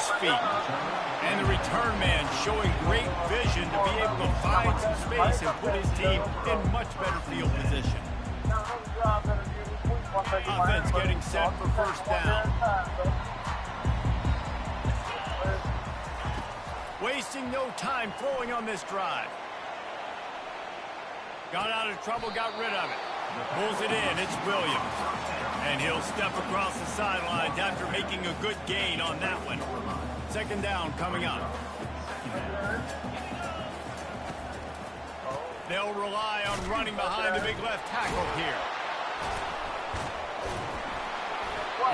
his feet. And the return man showing great vision to be able to find some space and put his team in much better field position. Offense getting set for first down. Wasting no time throwing on this drive. Got out of trouble, got rid of it. Pulls it in, it's Williams. And he'll step across the sidelines after making a good gain on that one. Second down coming up. They'll rely on running behind the big left tackle here.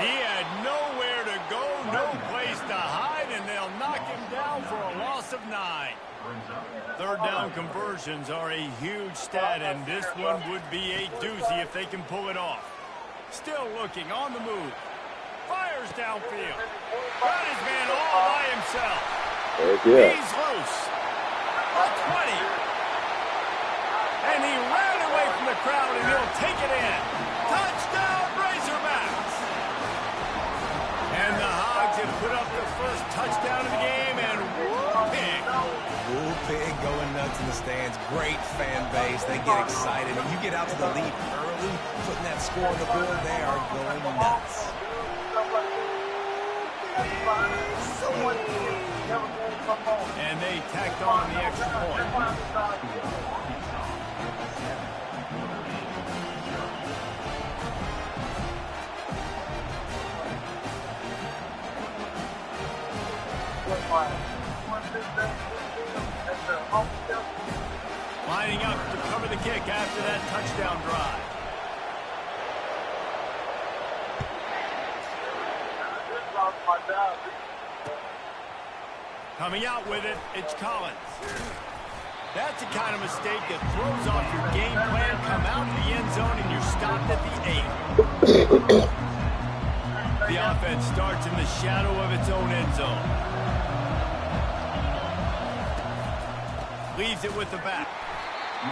He had nowhere to go, no place to hide, and they'll knock him down for a loss of 9. Third down conversions are a huge stat, and this one would be a doozy if they can pull it off. Still looking on the move. Fires downfield. Got his man all by himself. He's loose. A 20. And he ran away from the crowd, and he'll take it in. Touchdown, Razorbacks. And the Hogs have put up their first touchdown of the game, and whooping. Pig going nuts in the stands. Great fan base. They get excited. When you get out to the lead early, putting that score on the board, they are going nuts. And they tacked on the extra point. Lining up to cover the kick after that touchdown drive. Coming out with it, it's Collins. That's the kind of mistake that throws off your game plan. Come out to the end zone and you're stopped at the 8. The offense starts in the shadow of its own end zone. Leaves it with the back.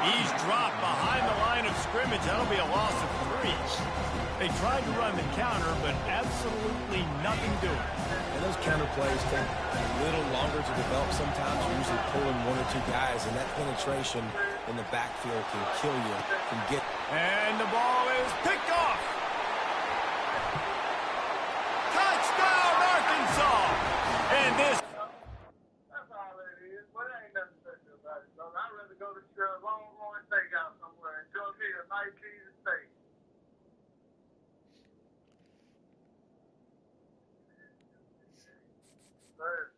He's dropped behind the line of scrimmage. That'll be a loss of 3. They tried to run the counter, but absolutely nothing doing. And those counter plays take a little longer to develop sometimes. You're usually pulling 1 or 2 guys, and that penetration in the backfield can kill you. And the ball is picked off. Touchdown, Arkansas! And this... That's all it is, but it ain't nothing special about it. So I'd rather go to a Longhorn Steakhouse somewhere and enjoy me a nice cheese steak. Sir.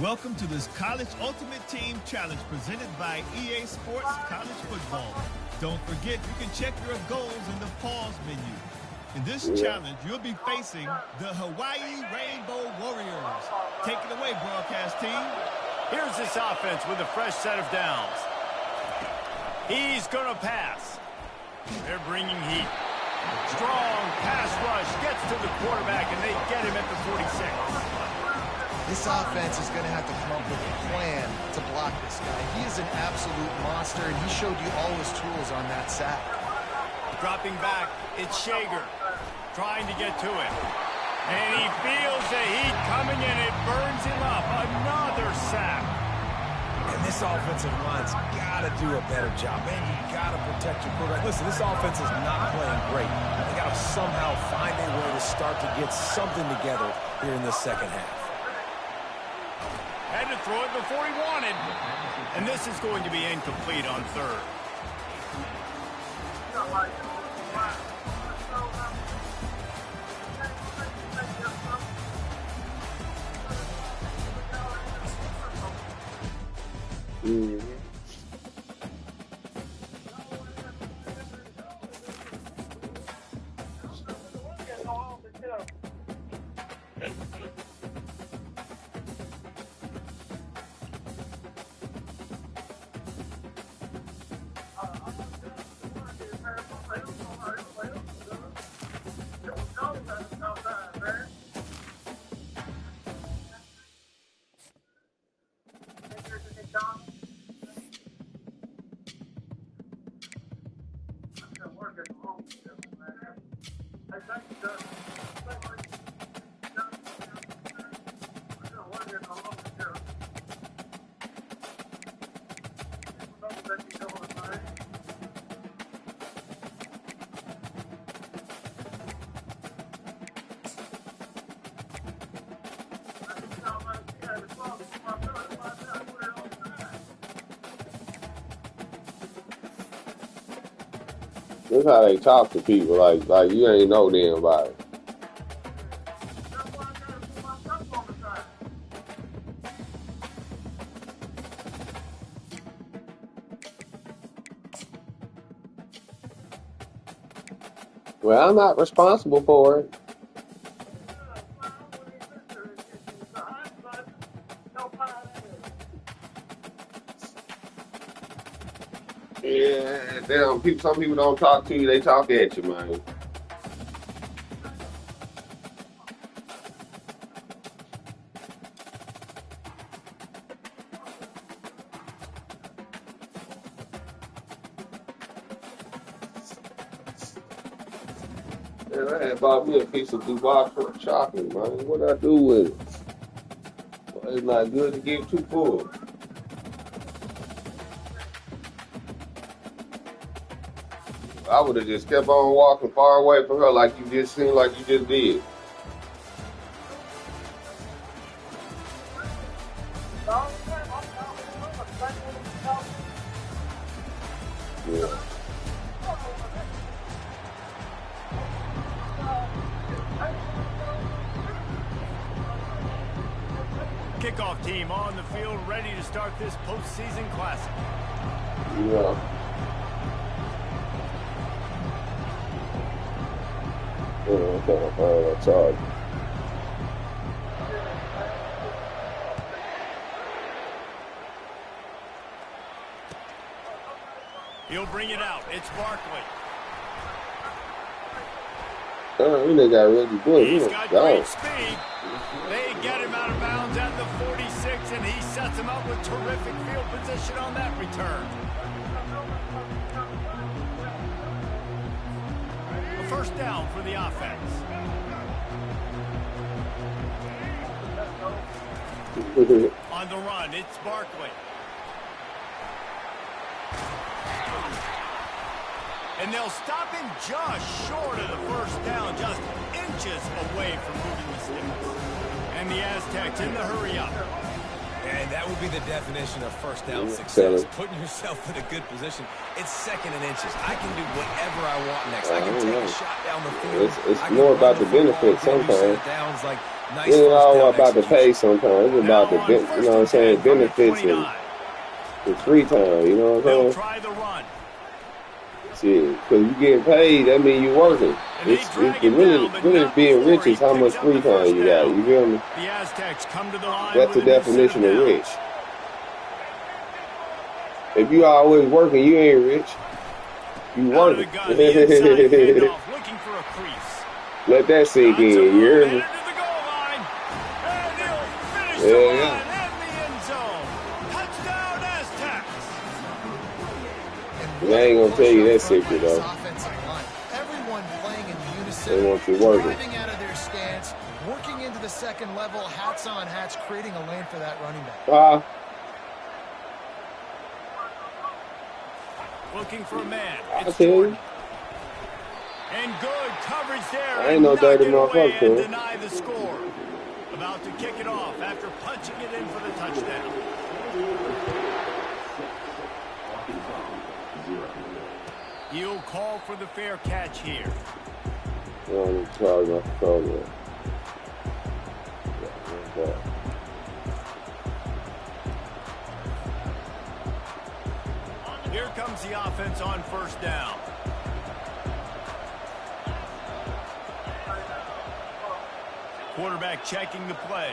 Welcome to this College Ultimate Team Challenge presented by EA Sports College Football. Don't forget, you can check your goals in the pause menu. In this challenge, you'll be facing the Hawaii Rainbow Warriors. Take it away, broadcast team. Here's this offense with a fresh set of downs. He's going to pass. They're bringing heat. Strong pass rush gets to the quarterback, and they get him at the 46. This offense is going to have to come up with a plan to block this guy. He is an absolute monster, and he showed you all his tools on that sack. Dropping back, it's Shager trying to get to it. And he feels the heat coming, and it burns him up. Another sack. And this offensive line's got to do a better job. Man, you got to protect your quarterback. Listen, this offense is not playing great. They got to somehow find a way to start to get something together here in the second half. Had to throw it before he wanted. And this is going to be incomplete on third. This is how they talk to people, like you ain't know them about it. Well, I'm not responsible for it. Yeah, some people don't talk to you, they talk at you, man. Man, I had bought me a piece of Dubai chocolate, man. What'd I do with it? Well, it's not good to get too full. I would have just kept on walking far away from her like you just seemed like you just did. Yeah. Kickoff team on the field ready to start this postseason classic. Yeah. Sorry. He'll bring it out. It's Barkley. They got really good. He's got great speed. They get him out of bounds at the 46, and he sets him up with terrific field position on that return. A first down for the offense. On the run, it's Barkley. And they'll stop him just short of the first down, just inches away from moving the sticks. And the Aztecs in the hurry up. And that would be the definition of first down success. Putting yourself in a good position. It's second and inches. I can do whatever I want next. I can take a shot down the field. It's more about the benefits sometimes. It ain't all about the pay sometimes. It's about the, you know what I'm saying, benefits and the free time, you know what I'm saying? They'll try the run. Shit, because you getting paid, that means you're working. It's really being rich is how much free time you got. You feel me? The Aztecs come to the line. That's the definition of rich. If you always working, you ain't rich. You working. Looking for a crease. Let that sink in. You hear me? Yeah. And the end zone. Touchdown Aztecs. I ain't gonna tell you that secret though. Everyone playing in unison. They want you working. Driving out of their stance, working into the second level, hats on hats, creating a lane for that running back. Looking for a man. It's Jordan. And good coverage there. I ain't no dirty motherfucker. Deny the score. About to kick it off after punching it in for the touchdown. He'll call for the fair catch here. Here comes the offense on first down. Quarterback checking the play.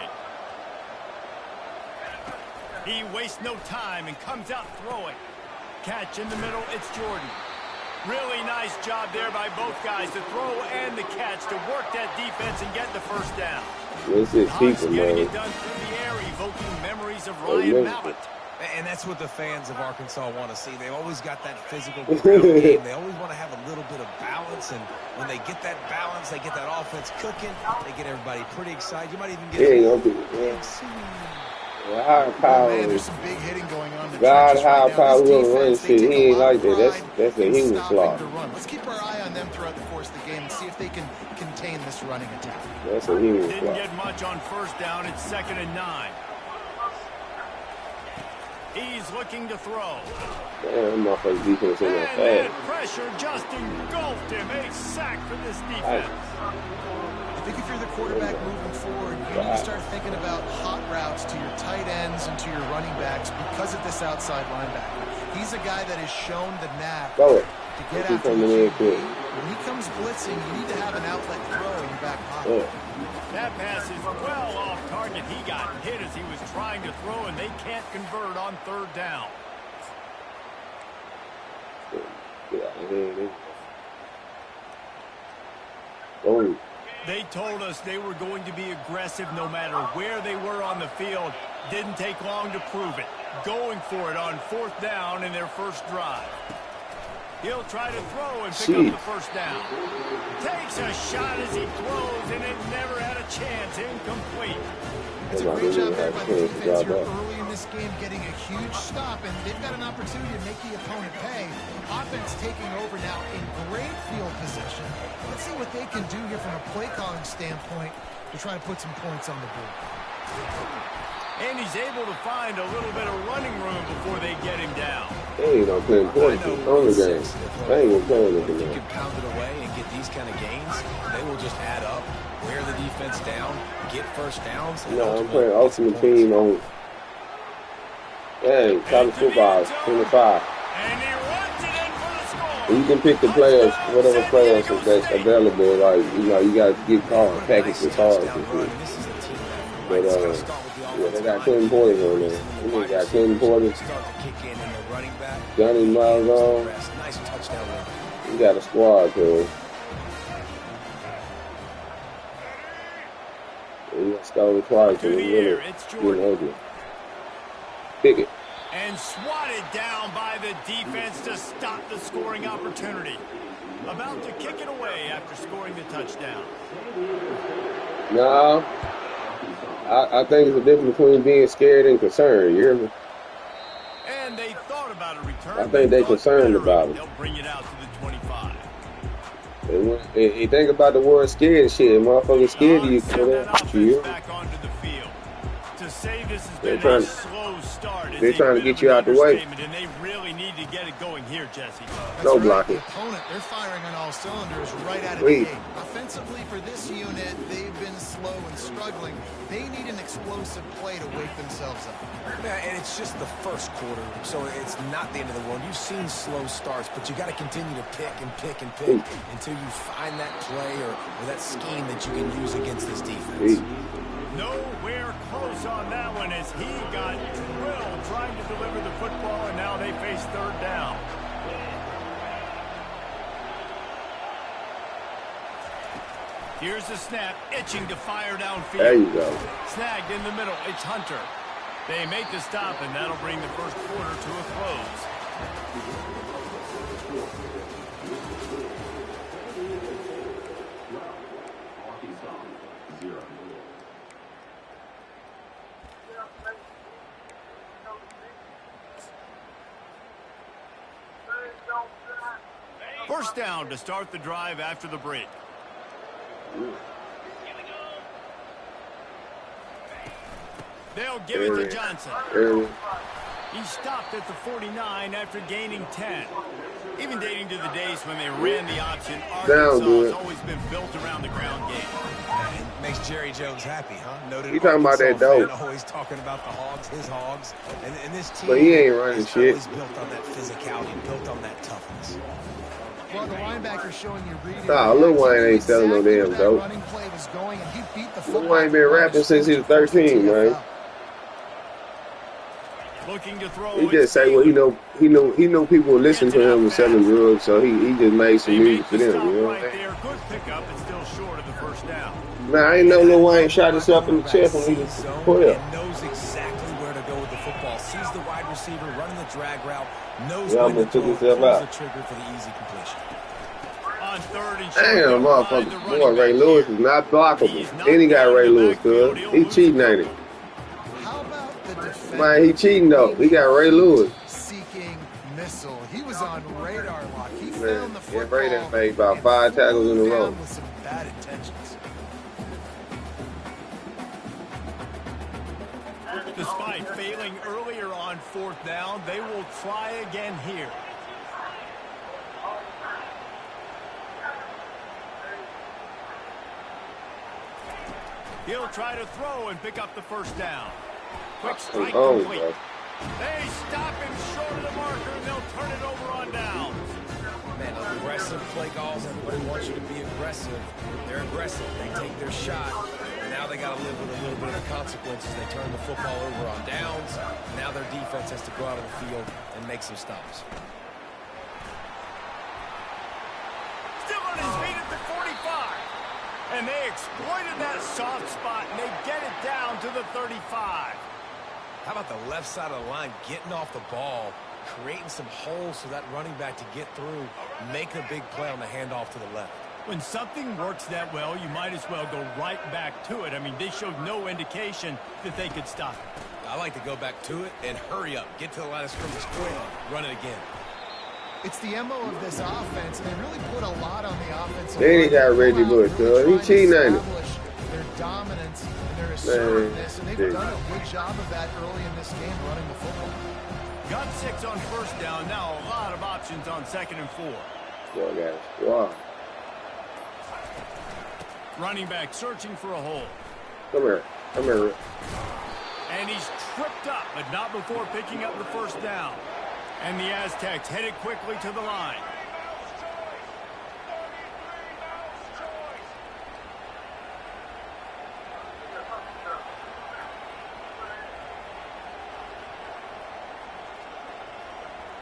He wastes no time and comes out throwing. Catch in the middle, it's Jordan. Really nice job there by both guys, the throw and the catch, to work that defense and get the first down. This is people, man. Getting it done through the air, evoking memories of Ryan Mallett. And that's what the fans of Arkansas want to see. They've always got that physical ground game. They always want to have a little bit of balance, and when they get that balance, they get that offense cooking, they get everybody pretty excited. You might even get high power. Man, there's some big hitting going on. God, high power will run shit. He ain't like that. That's a human flaw. Let's keep our eye on them throughout the course of the game and see if they can contain this running attack. That's a human flaw. Didn't get much on first down. It's 2nd and 9. He's looking to throw. Damn, motherfucker's defense in that fast. Pressure just engulfed him. A sack for this defense. I think if you're the quarterback moving forward, you need to start thinking about hot routes to your tight ends and to your running backs because of this outside linebacker. He's a guy that has shown the knack to get after the QB. When he comes blitzing, you need to have an outlet throw in your back pocket. That pass is well off target. He got hit as he was trying to throw, and they can't convert on 3rd down. They told us they were going to be aggressive no matter where they were on the field. Didn't take long to prove it. Going for it on 4th down in their first drive. He'll try to throw and pick up the first down. Takes a shot as he throws, and it never had a chance. Incomplete. It's a great job there by the defense here early in this game, getting a huge stop, and they've got an opportunity to make the opponent pay. Offense taking over now in great field position. Let's see what they can do here from a play calling standpoint to try to put some points on the board. And he's able to find a little bit of running room before they get him down. They ain't gonna play points in the game. They ain't gonna play anything. If you can pound it away and get these kind of gains, they will just add up, wear the defense down, get first downs. No, I'm playing Ultimate Team on. Hey, college football, 25. And he runs it in for the score. You can pick the players, whatever players that's available. Like, you know, you got to get cards, package the cards and shit. But, yeah, they got Clinton Porter on there. They got Clinton Porter, Johnny Miles on. You got a squad, too. You got stolen twice, and it's really ugly. Pick it. And swatted down by the defense to stop the scoring opportunity. About to kick it away after scoring the touchdown. No. I think there's a difference between being scared and concerned. You hear me? And they thought about a return. I think they're concerned about it. They'll bring it out to the 25. You think about the word scared shit. Motherfuckers scared of you for that. Back onto the field. To say this has been a slow start. They're trying to get you out the way. And they really need to get it going here, Jesse. No blocking. The opponent, they're firing on all cylinders right out of the gate. Offensively for this unit, they've been slow and struggling. They need an explosive play to wake themselves up. Yeah, and it's just the first quarter, so it's not the end of the world. You've seen slow starts, but you got to continue to pick and pick and pick until you find that play or that scheme that you can use against this defense. nowhere close on that one as he got drilled trying to deliver the football, and now they face third down. Here's the snap, itching to fire downfield. There you go. Snagged in the middle. It's Hunter. They make the stop, and that'll bring the first quarter to a close. First down to start the drive after the break. They'll give it to Johnson. He stopped at the 49 after gaining 10. Even dating to the days when they ran the option, Arkansas has always been built around the ground game. Makes Jerry Jones happy, huh? Noted You talking about that dope. Always talking about the Hogs, his Hogs. And this team But he ain't running shit. is built on that physicality, built on that toughness. Well, the linebacker showing you reading. Nah, Lil Wayne ain't selling no damn dope. Running play was going, and he beat the Lil Wayne been rapping since he was 13, man. Looking to throw. He just say what he know. He know people will listen to him and selling drugs, so he just made some music for them. You know what I'm saying? Good pickup, but still short of the first down. Man, I ain't know Lil Wayne shot himself in the chest when he was 12. And knows exactly where to go with the football. Sees the wide receiver running the drag route. Knows Yeah, when to took throw, himself pulls out. the trigger for the easy completion. On third and short, Damn, motherfucker. Boy, Ray Lewis is not blockable. And he got Ray Lewis, cuz. He cheating, ain't he? How about the defense? Man, he cheating, though. He got Ray Lewis. Seeking missile. He was on radar lock. He Man, found the yeah, football. Ray done made about 5 tackles in a and row. down with some bad intentions. Despite failing earlier on fourth down, they will try again here. He'll try to throw and pick up the first down. Quick strike complete. They stop him short of the marker, and they'll turn it over on downs. Man, aggressive play calls. Everybody wants you to be aggressive. They're aggressive. They take their shot. Now they got to live with a little bit of consequences. They turn the football over on downs. Now their defense has to go out of the field and make some stops. Still on his feet at the 45. And they exploited that soft spot, and they get it down to the 35. How about the left side of the line getting off the ball, creating some holes for that running back to get through, making a big play on the handoff to the left. When something works that well, you might as well go right back to it. I mean, they showed no indication that they could stop it. I like to go back to it and hurry up. Get to the line of scrimmage quick. Run it again. It's the MO of this offense. They really put a lot on the offense. Then he got Reggie Bush, cuz. He cheating, ain't he? Their dominance and their assertiveness, and they've done a good job of that early in this game, running the football. Got 6 on first down. Now a lot of options on 2nd and 4. Boy, got it. Wow. Running back searching for a hole. Come here. Come here. And he's tripped up, but not before picking up the first down. And the Aztecs headed quickly to the line.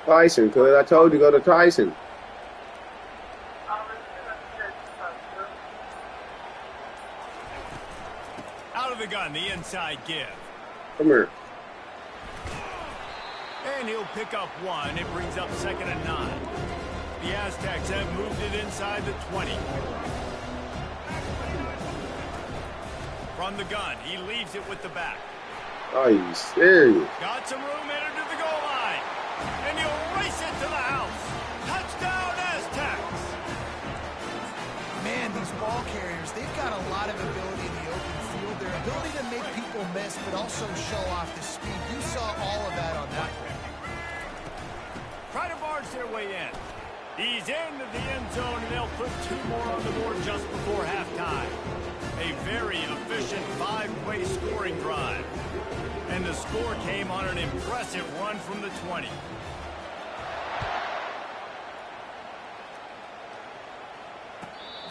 Tyson, cuz. I told you go to Tyson. Out of the gun, the inside give. Come here. And he'll pick up 1. It brings up 2nd and 9. The Aztecs have moved it inside the 20. From the gun, he leaves it with the back. Are you serious? Got some room, entered to the goal line. And he'll race it to the house. Touchdown, Aztecs. Man, these ball carriers, they've got a lot of ability in the open field. Their ability to make people miss, but also show off the speed. You saw all of that on that one. Try to barge their way in. He's into the end zone, and they'll put 2 more on the board just before halftime. A very efficient 5-way scoring drive. And the score came on an impressive run from the 20.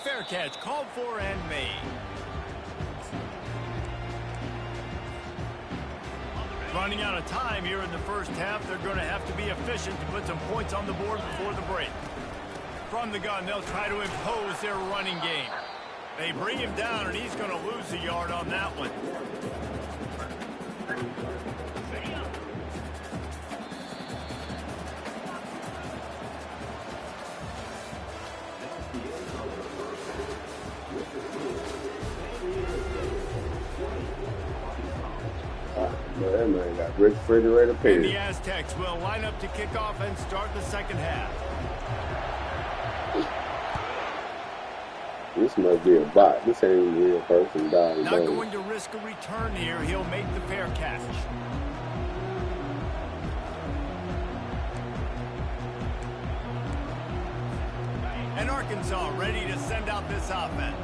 Fair catch called for and made. Running out of time here in the first half, they're going to have to be efficient to put some points on the board before the break. From the gun, they'll try to impose their running game. They bring him down, and he's going to lose a yard on that one. That man got refrigerator And period. the Aztecs will line up to kick off and start the second half. This must be a bot. This ain't a real person dying. Not going to risk a return here. He'll make the fair catch. And Arkansas ready to send out this offense.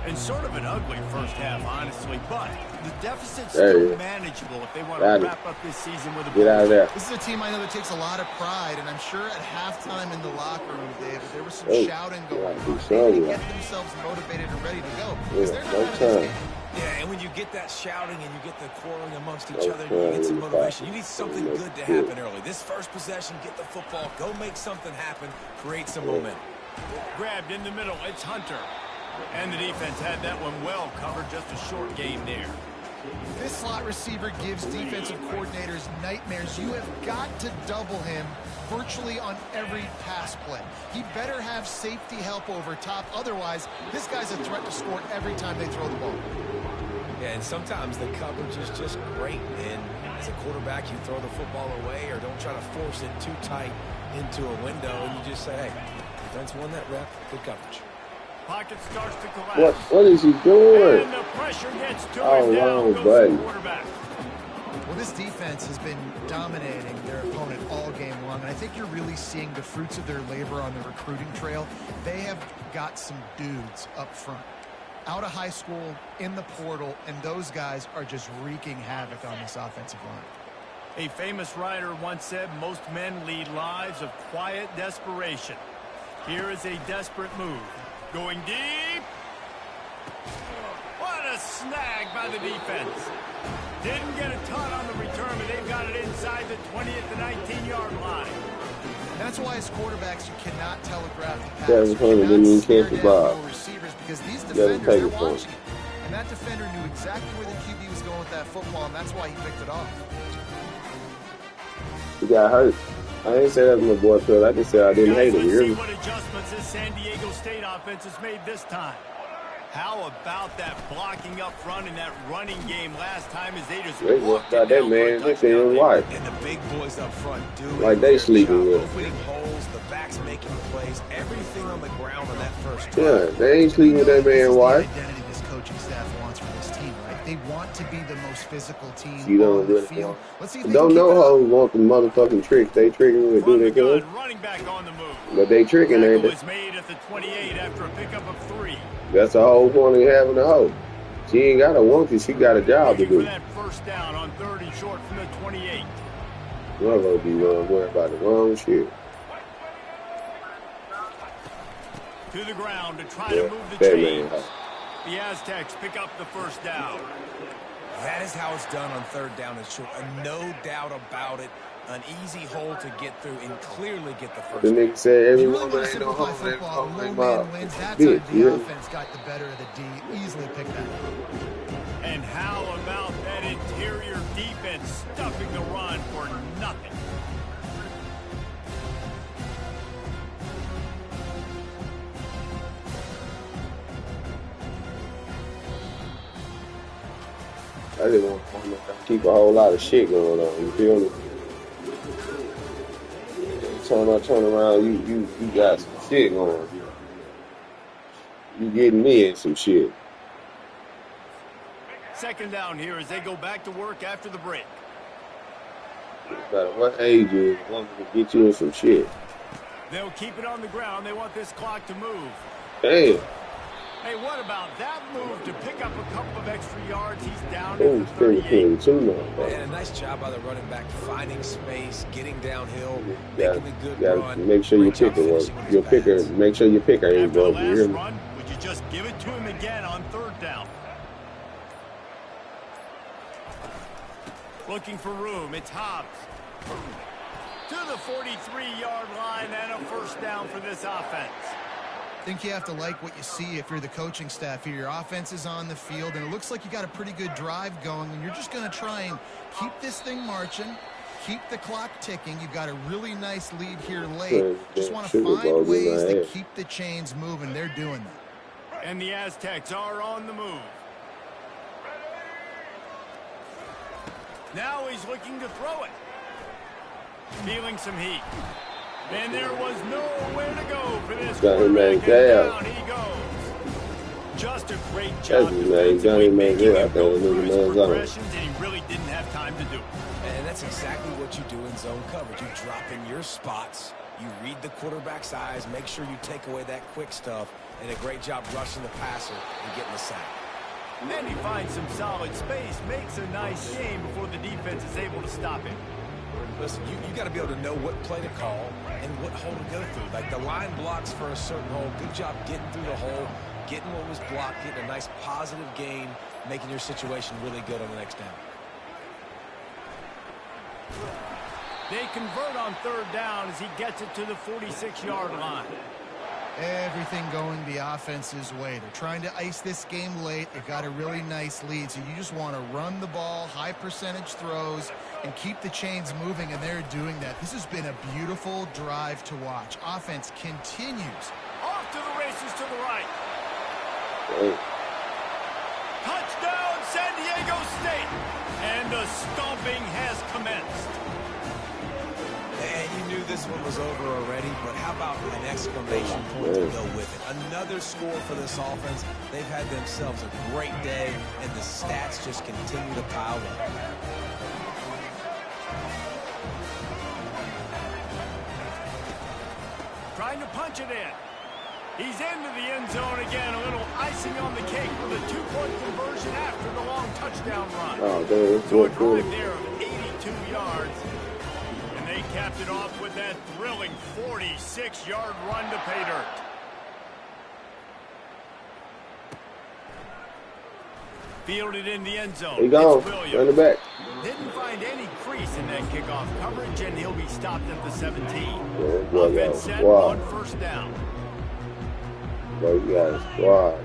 And sort of an ugly first half, honestly, but the deficit's still manageable if they want to wrap up this season with a Get out of there. This is a team I know that takes a lot of pride, and I'm sure at halftime in the locker room, David, there was some shouting going on. They need to get themselves motivated and ready to go. Because they're not out of this game. Yeah, and when you get that shouting and you get the quarreling amongst each other, you get some motivation. You need something good to happen early. This first possession, get the football, go make something happen, create some momentum. Grabbed in the middle, it's Hunter. And the defense had that one well covered, just a short game there. This slot receiver gives defensive coordinators nightmares. You have got to double him virtually on every pass play. He better have safety help over top. Otherwise, this guy's a threat to score every time they throw the ball. Yeah, and sometimes the coverage is just great. And as a quarterback, you throw the football away or don't try to force it too tight into a window. And you just say, hey, defense won that rep, good coverage. Pocket starts to collapse. What is he doing? And the pressure gets to Oh, him. Down wrong goes button. the quarterback. Well, this defense has been dominating their opponent all game long, and I think you're really seeing the fruits of their labor on the recruiting trail. They have got some dudes up front, out of high school, in the portal, and those guys are just wreaking havoc on this offensive line. A famous writer once said, most men lead lives of quiet desperation. Here is a desperate move. Going deep. What a snag by the defense. Didn't get a ton on the return, but they've got it inside the 20 at the 19-yard line. That's why as quarterbacks you cannot telegraph the pass. Yeah, it was funny, didn't even catch the ball. Receivers because these Yeah, defenders take are it for watching it. And that defender knew exactly where the QB was going with that football, and that's why he picked it off. He got hurt. I didn't say that was my boy Phil. I just said I didn't hate him. You Let's hear see me? what adjustments this San Diego State offense has made this time. How about that blocking up front in that running game last time as they just They walked got it that down man. for a They say touchdown his there. wife. And the big boys up front doing Like they their sleeping job, with. opening holes, the backs making plays, everything on the ground on that first drive. Yeah, they ain't sleeping with that This is man the wife. identity this coaching staff wants for this team, right? They want to be the most physical team You don't on the really field. want. Let's see if they Don't can know keep it up. hoes want the motherfucking tricks. They tricking when they do From the their good. gun, running back on the move. But they tricking, ain't Tackle they? is made at the 28 after a pickup of 3. That's the whole point of having a hoe. She ain't got a monkey. She got a job to Looking for do. that first down on 3rd and short from the 28. You're gonna be worried about the wrong shit. To the ground to try to move the That chains. man. The Aztecs pick up the first down. That is how it's done on 3rd down and short. No doubt about it. An easy hole to get through and clearly get the first The down. nigga said every You really woman want to ain't no simplify hoe. They football. hoe Low they man mouth. wins. That Bitch, time the yeah. offense got the better of the D. Easily picked that up. And how about that interior defense stuffing the run for nothing? I just want to keep a whole lot of shit going on. You feel me? Turn around. You got some shit going. You getting me in some shit. Second down here as they go back to work after the break. No matter what age you is, want to get you in some shit. They'll keep it on the ground. They want this clock to move. Damn. Hey, what about that move to pick up a couple of extra yards? He's down Oh, at the 38. too now. And a nice job by the running back, finding space, getting downhill, Gotta, making a good gotta run. make sure your Great job picker works. finishing with Your his picker, pads. make sure your picker ain't After the broke. You hear last me? run, would you just give it to him again on 3rd down? Looking for room. It's Hobbs. To the 43-yard line and a first down for this offense. I think you have to like what you see if you're the coaching staff here. Your offense is on the field, and it looks like you got a pretty good drive going, and you're just going to try and keep this thing marching, keep the clock ticking. You've got a really nice lead here late. Just want to find ways to keep the chains moving. They're doing that. And the Aztecs are on the move. Now he's looking to throw it. Feeling some heat. And there was nowhere to go for this quarterback. Down he goes. Just a great job defensively making him go through his progressions, and he really didn't have time to do it. And that's exactly what you do in zone coverage. You drop in your spots, you read the quarterback's eyes, make sure you take away that quick stuff, and a great job rushing the passer and getting the sack. Then he finds some solid space, makes a nice game before the defense is able to stop him. Listen, you got to be able to know what play to call and what hole to go through. Like the line blocks for a certain hole. Good job getting through the hole, getting what was blocked, getting a nice positive gain, making your situation really good on the next down. They convert on third down as he gets it to the 46-yard line. Everything going the offense's way. They're trying to ice this game late. They've got a really nice lead, so you just want to run the ball, high percentage throws, and keep the chains moving, and they're doing that. This has been a beautiful drive to watch. Offense continues. Off to the races to the right. Hey. Touchdown, San Diego State. And the stomping has commenced. And you knew this one was over already, but how about an exclamation point to go with it? Another score for this offense. They've had themselves a great day, and the stats just continue to pile up. Trying to punch it in. He's into the end zone again. A little icing on the cake with a two-point conversion after the long touchdown run. So a drive there of 82 yards. And they capped it off with that thrilling 46-yard run to pay dirt. Fielded in the end zone. He gone. Run it back. Didn't find any crease in that kickoff coverage, and he'll be stopped at the 17. Offense set on first down. Bro, you got a squad.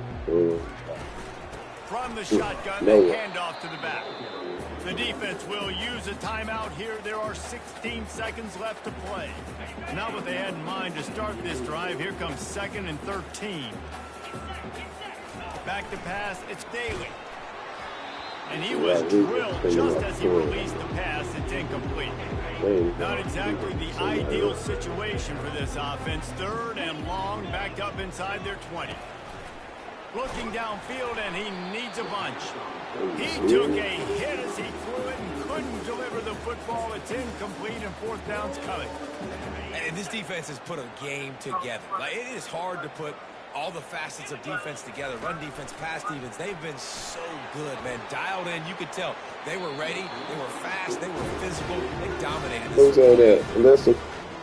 From the shotgun, they hand off to the back. The defense will use a timeout here. There are 16 seconds left to play. Not what they had in mind to start this drive. Here comes 2nd and 13. Back to pass. It's Daly. And he was drilled just as he released the pass. It's incomplete. Not exactly the ideal situation for this offense. 3rd and long, backed up inside their 20. Looking downfield, and he needs a bunch. He took a hit as he threw it and couldn't deliver the football. It's incomplete, and 4th down's coming. And this defense has put a game together. Like, it is hard to put all the facets of defense together. Run defense, pass defense. They've been so good, man. Dialed in. You could tell they were ready. They were fast. They were physical. They dominated this. Who's on that? Listen.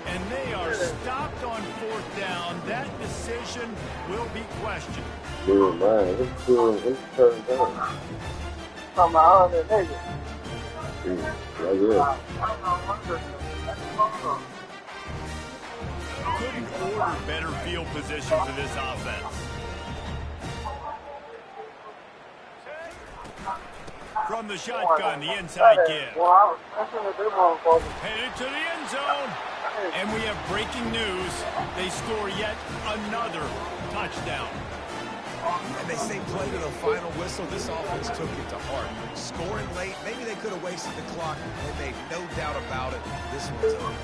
And they are stopped on 4th down. That decision will be questioned. Yeah, man. It's turned down. From my other nigga. Couldn't order better field position for this offense. From the shotgun, the inside give. Headed to the end zone. And we have breaking news. They score yet another touchdown. And they say play to the final whistle. This offense took it to heart. Scoring late, maybe they could have wasted the clock. They made no doubt about it. This one's over.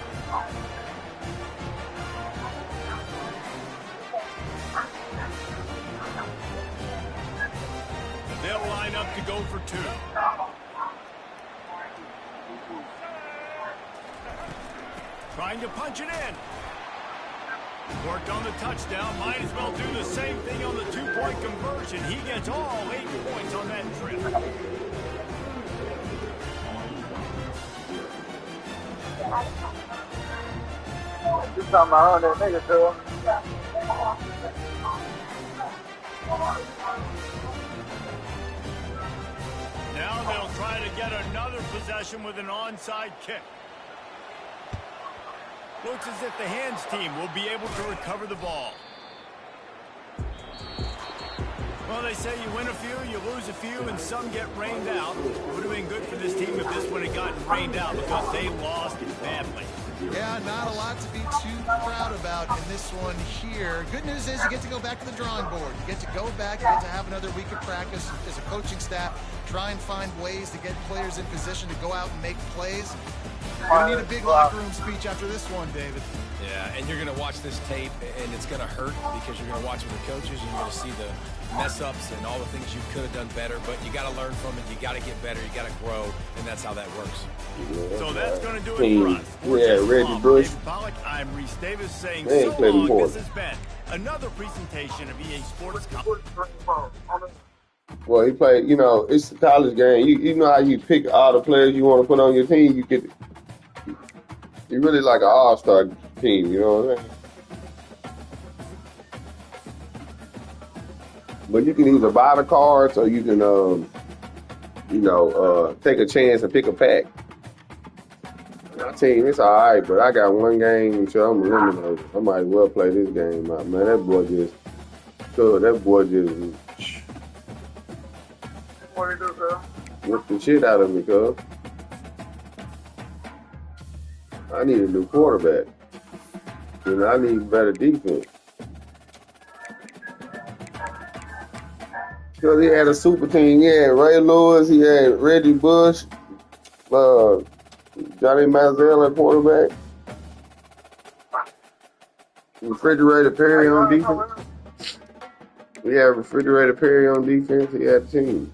They'll line up to go for 2. Trying to punch it in. Worked on the touchdown. Might as well do the same thing on the 2-point conversion. He gets all 8 points on that trip. You talking about that nigga too? Now they'll try to get another possession with an onside kick. Looks as if the hands team will be able to recover the ball. Well, they say you win a few, you lose a few, and some get rained out. Would have been good for this team if this one had gotten rained out because they lost badly. Yeah, not a lot to be too proud about in this one here. Good news is you get to go back to the drawing board. You get to go back, you get to have another week of practice as a coaching staff, try and find ways to get players in position to go out and make plays. You're going to need a big locker room speech after this one, David. Yeah, and you're going to watch this tape, and it's going to hurt because you're going to watch it with the coaches, and you're going to see the mess-ups and all the things you could have done better, but you got to learn from it. You got to get better. You got to grow, and that's how that works. Yeah, So that's going to do it for us. Reggie Bush. Pollock, I'm Reese Davis saying Hey, so long. This has been another presentation of EA Sports. Well, he played, you know, it's a college game. You know how you pick all the players you want to put on your team? You're really like an all-star team, you know what I'm saying? But you can either buy the cards or you can, take a chance and pick a pack. My team, it's all right, but I got one game, so I'm eliminated. I might well play this game out, man. That boy just. What do you do, sir? Whipped the shit out of me, cuz. I need a new quarterback. And I need better defense. Because he had a super team. He had Ray Lewis, he had Reggie Bush, Johnny Manziel at quarterback. Refrigerator Perry on defense. We had Refrigerator Perry on defense. He had a team.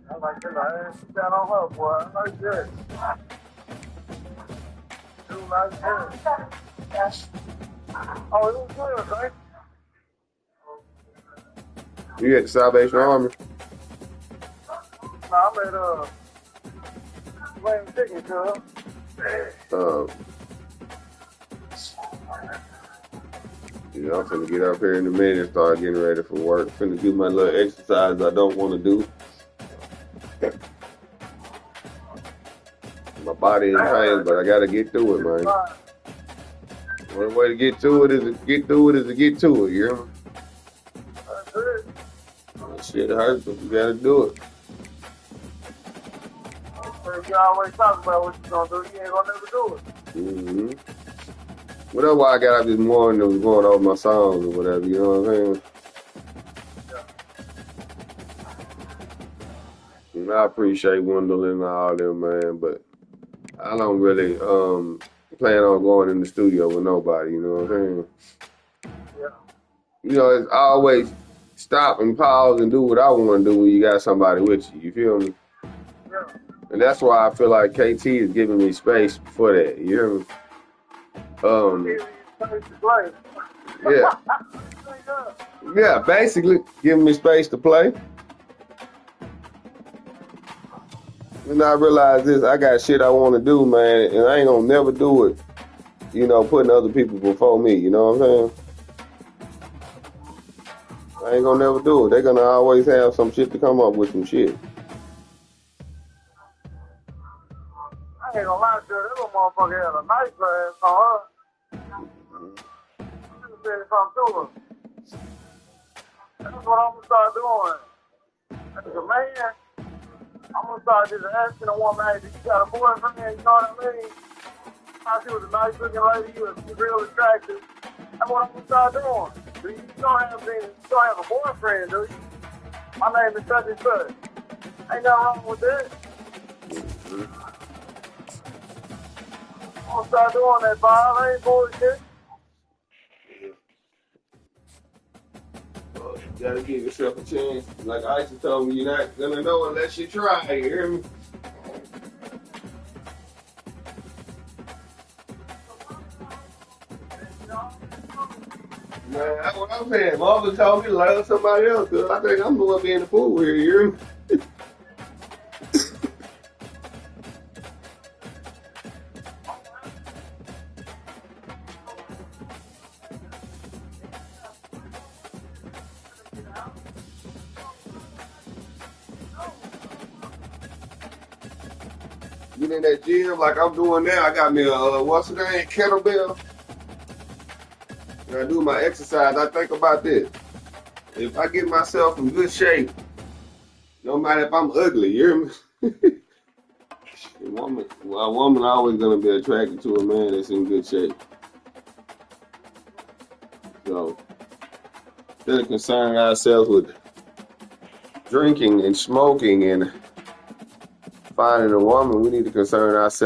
I like this. I ain't sit down on her, boy. I like this. Do like this. Oh, it was good, right? You at the Salvation Army? Nah, I'm at, playing chicken, cuz. I'm finna get up here in a minute and start getting ready for work. Finna do my little exercise I don't want to do. My body in pain, but I gotta get through it, man. One way to get to it is to get through it, you hear me? That's it. That shit hurts, but you gotta do it. You always talk about what you gonna do. You ain't gonna never do it. Mm-hmm. Well, that's why I got up this morning and was going over my songs or whatever, you know what I'm saying? Yeah. And I appreciate Wendell and all them, man, but I don't really plan on going in the studio with nobody, you know what I'm saying? Yeah. You know, it's always stop and pause and do what I want to do when you got somebody with you, you feel me? Yeah. And that's why I feel like KT is giving me space for that, you hear me? Yeah. Yeah, basically giving me space to play. And I realize this, I got shit I want to do, man, and I ain't gonna never do it, you know, putting other people before me, you know what I'm saying? I ain't gonna never do it. They're gonna always have some shit to come up with some shit. I ain't gonna lie to you, that little motherfucker had a nice glass on her. You said something to her. That's what I'm gonna start doing. As a man, I'm gonna start just asking a woman, hey, do you got a boyfriend? You know what I mean? How she was a nice looking lady, you was real attractive. That's what I'm gonna start doing. You don't have a boyfriend, do you? My name is such and such. Ain't nothing wrong with that. I'm gonna start doing that, Bob. I ain't bullshit. You gotta give yourself a chance. Like Isis told me, you're not gonna know unless you try, you hear me? Man, that's what I'm saying. Mama told me to love somebody else, cause I think I'm the one being the fool here, you hear me? get in that gym like I'm doing now. I got me a, what's the name, kettlebell. And I do my exercise. I think about this. If I get myself in good shape, no matter if I'm ugly, you hear me? A woman always going to be attracted to a man that's in good shape. So, instead of concerning ourselves with drinking and smoking and finding a woman, we need to concern ourselves